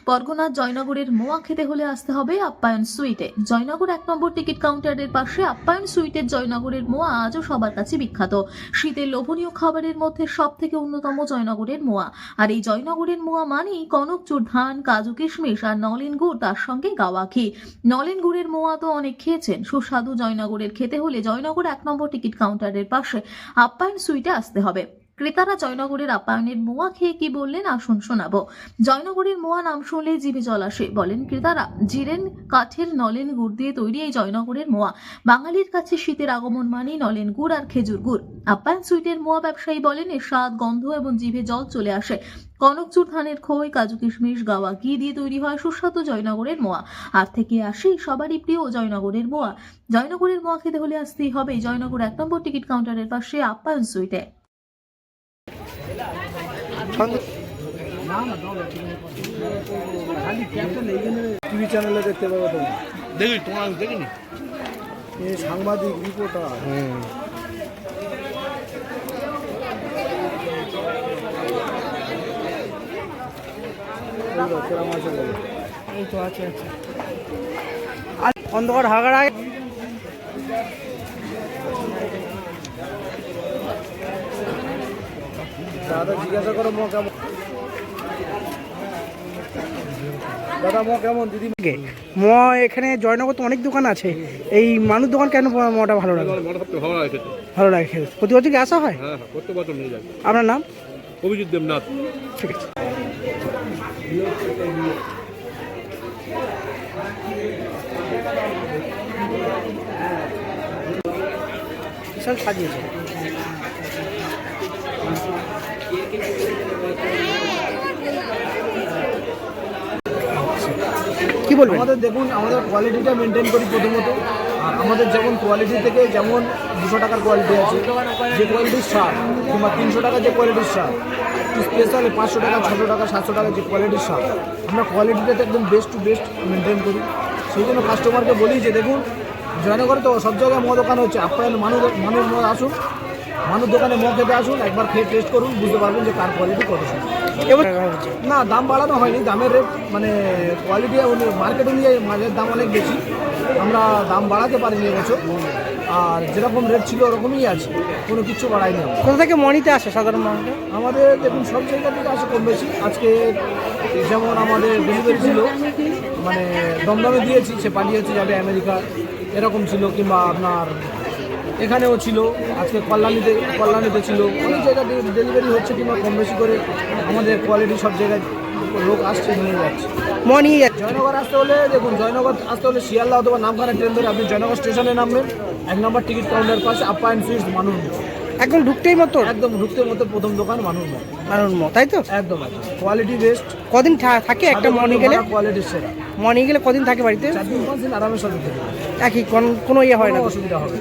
পরগনার জয়নগরের মোয়া খেতে হলে আসতে হবে আপ্যায়ন সুইটে। জয়নগর 1 নম্বর টিকিট কাউন্টারের পাশে আপ্যায়ন সুইটের জয়নগরের মোয়া আজও সবার কাছে বিখ্যাত। শীতের লোভনীয় খাবারের মধ্যে সব থেকে অন্যতম জয়নগরের মোয়া। আর এই জয়নগরের মোয়া মানেই কনকচুর ধান, কাজু কিশমিশ আর নলেন গুড়, তার সঙ্গে গাওয়া ঘি। নলেন গুড়ের মোয়া তো অনেক খেয়েছেন, সুস্বাদু জয়নগরের খেতে হলে জয়নগর 1 নম্বর টিকিট কাউন্টারের পাশে আপ্যায়ন সুইটে আসতে হবে। ক্রেতারা জয়নগরের আপ্যায়নের মোয়া খেয়ে কি বললেন আসুন শোনাবো। জয়নগরের মোয়া নাম শুনলে জিভে জল আসে, বলেন ক্রেতারা। জিরেন কাঠের নলেন গুড় দিয়ে তৈরি এই জয়নগরের মোয়া। বাঙালির কাছে শীতের আগমন মানেই নলেন গুড় আর খেজুর গুড়। আপ্যায়ন সুইটের মোয়া ব্যবসায়ী বলেন এর স্বাদ, গন্ধ এবং জিভে জল চলে আসে। কনকচুর ধানের খই, কাজু কিশমিশ, গাওয়া ঘি দিয়ে তৈরি হয় সুস্বাদু জয়নগরের মোয়া। আর থেকে আসি সবারই প্রিয় জয়নগরের মোয়া। জয়নগরের মোয়া খেতে হলে আসতেই হবে জয়নগর 1 নম্বর টিকিট কাউন্টারের পাশে আপ্যায়ন সুইটে। টিভি চ্যানেলে দেখতে পাবো তুমি। দেখি তোমার দেখিনি এই সাংবাদিক রিপোর্টার। এই তো আছে অন্ধকার হাগাড়ায় দাদা জিজ্ঞাসা করো মো কেমন, দাদা মো কেমন দিদি? এখানে জয়নগর তো অনেক দোকান আছে, এই মানুষ দোকান কেন মোটা ভালো লাগে? ভালো লাগে খেতে। প্রতি বছর কি আসা হয়? হ্যাঁ, প্রত্যেক বছর নিয়ে যাবে। আপনার নাম? অভিজিৎ দেবনাথ। ঠিক আছে। বিশাল সাজিয়েছে। কি বলবেন? আমাদের দেখুন, আমাদের কোয়ালিটিটা মেনটেন করি প্রথমত। আর আমাদের যেমন কোয়ালিটি থেকে যেমন 200 টাকার কোয়ালিটি আছে, যে কোয়ালিটির স্বাদ, কিংবা 300 টাকা যে কোয়ালিটির স্বাদ, স্পেশাল 500 টাকা, 600 টাকা, 700 টাকা যে কোয়ালিটির স্বাদ, আমরা কোয়ালিটিটাতে একদম বেস্ট টু বেস্ট মেনটেন করি। সেই জন্য কাস্টমারকে বলি যে দেখুন, জয়নগরে তো সব জায়গায় মদ দোকান হচ্ছে, আপনার মানুষ মদ আসুন, মানুষ দোকানে মদ খেতে আসুন, একবার খেয়ে টেস্ট করুন, বুঝতে পারবেন যে কার কোয়ালিটি কত সুন্দর। না, দাম বাড়ানো হয়নি, দামের রেট মানে কোয়ালিটি মার্কেট অনুযায়ী মাছের দাম অনেক বেশি, আমরা দাম বাড়াতে পারিনি এবছর। আর যেরকম রেট ছিল ওরকমই আছে, কোনো কিছু বাড়ায়নি। কোথা থেকে মনিতে আসে সাধারণ মানুষ? আমাদের দেখুন সব জায়গা থেকে আসে কম বেশি। আজকে যেমন আমাদের ডেলিভারি ছিল, মানে দমদমে দিয়েছি, সে পাঠিয়েছে যাবে আমেরিকা, এরকম ছিল। কিংবা আপনার এখানেও ছিল, আজকে কল্যাণীতে ছিল, অনেক জায়গায় ডেলিভারি হচ্ছে। কিংবা কম বেশি করে আমাদের কোয়ালিটি সব জায়গায় লোক আসছে, নিয়ে যাচ্ছে। জয়নগর আসতে হলে দেখুন, জয়নগর আসতে হলে শিয়ালদা অথবা নামখানা ট্রেন ধরে আপনি জয়নগর স্টেশনে নামবেন, 1 নম্বর টিকিট কাউন্টারের পাশে আপ্যায়ন সুইটস মানুষ একদম ঢুকতেই মতো, একদম ঢুকতে মতো প্রথম দোকান মানুষ, তাই তো? একদম কোয়ালিটি বেস্ট। কদিন থাকে একটা মর্নিং গেলে? কোয়ালিটির সেরা। মর্নিং গেলে কদিন থাকে বাড়িতে? 4 দিন 5 দিন আরামের সাথে থাকে, একই কোনো ইয়ে হয় না, অসুবিধা হবে।